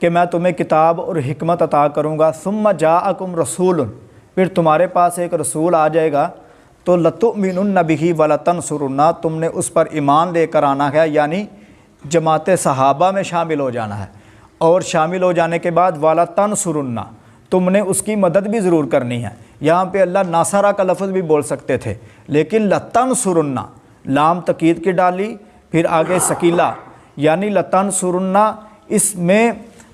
کہ میں تمہیں کتاب اور حکمت عطا کروں گا، ثم جاءکم رسول، پھر تمہارے پاس ایک رسول آ جائے گا، تو لتؤمنن بہ ولتنصرن، تم نے اس پر ایمان لے کر آنا ہے، یعنی جماعت صحابہ میں شامل ہو جانا ہے، اور شامل ہو جانے کے بعد ولتنصرن، تم نے اس کی مدد بھی ضرور کرنی ہے۔ یہاں پہ اللہ ناصرہ کا لفظ بھی بول سکتے تھے، لیکن لتنصرن لام تقید کی ڈالی، پھر آگے سکیلا، یعنی لتنصرن اس میں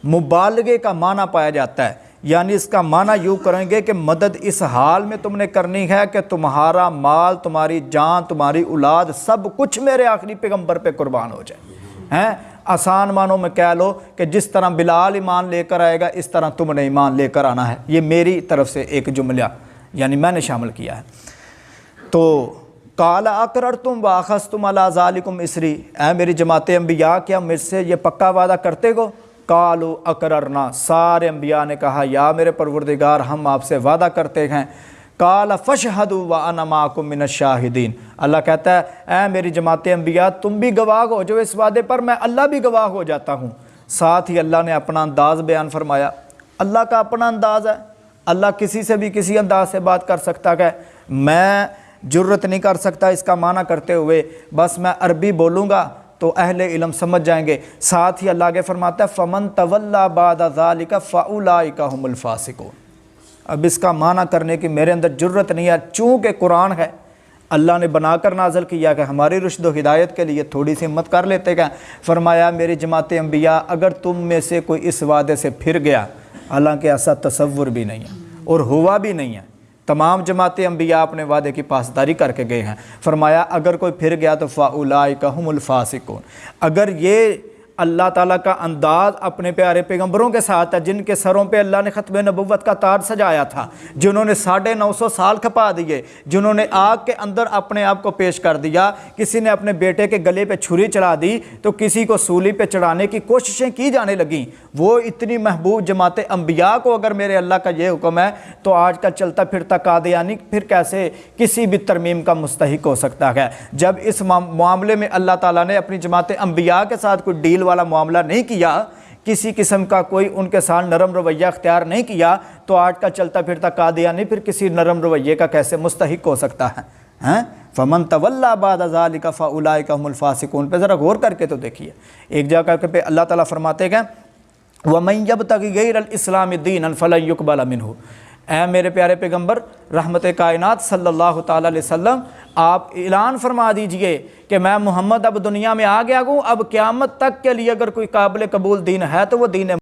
مبالغے کا معنی پایا جاتا ہے، یعنی اس کا معنی یوں کریں گے کہ مدد اس حال میں تم نے کرنی ہے کہ تمہارا مال، تمہاری جان، تمہاری اولاد، سب کچھ میرے آخری پیغمبر پہ قربان ہو جائے ہیں۔ آسان معنوں میں کہہ لو کہ جس طرح بلال ایمان لے کر آئے گا، اس طرح تم نے ایمان لے کر آنا ہے۔ یہ میری طرف سے ایک جملہ یعنی میں نے شامل کیا ہے۔ تو قال اقررتم واخذتم علی ذالکم اسری، اے میری جماعت انبیاء، کیا مجھ سے یہ پکا وعدہ کرتے ہو؟ قالوا اقررنا، سارے انبیاء نے کہا یا میرے پروردگار ہم آپ سے وعدہ کرتے ہیں۔ قال فاشہدوا وانا معکم من الشاہدین، اللہ کہتا ہے اے میری جماعت انبیاء تم بھی گواہ ہو جو اس وعدے پر، میں اللہ بھی گواہ ہو جاتا ہوں۔ ساتھ ہی اللہ نے اپنا انداز بیان فرمایا، اللہ کا اپنا انداز ہے، اللہ کسی سے بھی کسی انداز سے بات کر سکتا ہے، میں جرت نہیں کر سکتا اس کا معنی کرتے ہوئے، بس میں عربی بولوں گا تو اہل علم سمجھ جائیں گے۔ ساتھ ہی اللہ آگے فرماتا ہے فمن تولی بعد ذالک فاولئک هم الفاسقون، اب اس کا معنی کرنے کی میرے اندر جرت نہیں ہے، چونکہ قرآن ہے، اللہ نے بنا کر نازل کیا کہ ہماری رشد و ہدایت کے لیے تھوڑی سی ہمت کر لیتے گا۔ فرمایا میری جماعت انبیاء اگر تم میں سے کوئی اس وعدے سے پھر گیا، حالانکہ ایسا تصور بھی نہیں ہے اور ہوا بھی نہیں ہے، تمام جماعت انبیاء اپنے وعدے کی پاسداری کر کے گئے ہیں۔ فرمایا اگر کوئی پھر گیا تو فاولئک هم الفاسقون، اگر یہ اللہ تعالیٰ کا انداز اپنے پیارے پیغمبروں کے ساتھ ہے جن کے سروں پہ اللہ نے ختم نبوت کا تاج سجایا تھا، جنہوں نے 950 سال کھپا دیے، جنہوں نے آگ کے اندر اپنے آپ کو پیش کر دیا، کسی نے اپنے بیٹے کے گلے پہ چھری چڑھا دی تو کسی کو سولی پہ چڑھانے کی کوششیں کی جانے لگیں، وہ اتنی محبوب جماعت انبیاء کو اگر میرے اللہ کا یہ حکم ہے تو آج کا چلتا پھرتا قادیانی پھر کیسے کسی بھی ترمیم کا مستحق ہو سکتا ہے؟ جب اس معاملے میں اللہ تعالیٰ نے اپنی جماعت انبیاء کے ساتھ کوئی ڈیل والا معاملہ نہیں کیا، کسی قسم کا کوئی ان کے ساتھ نرم رویہ اختیار نہیں کیا، تو آج کا چلتا پھرتا قادیانی پھر کسی نرم رویے کا کیسے مستحق ہو سکتا ہے؟ فمن تولی بعد ذالک فاولئک هم الفاسقون پہ ذرا غور کر کے تو دیکھیے۔ ایک جگہ پہ اللہ تعالیٰ فرماتے ہیں وَمَن يَبْتَغِ غَيْرَ الْإِسْلَامِ دِينًا فَلَن يُقْبَلَ مِنْهُ، اے میرے پیارے پیغمبر رحمت کائنات صلی اللہ تعالیٰ علیہ وسلم، آپ اعلان فرما دیجئے کہ میں محمد اب دنیا میں آ گیا ہوں، اب قیامت تک کے لیے اگر کوئی قابل قبول دین ہے تو وہ دین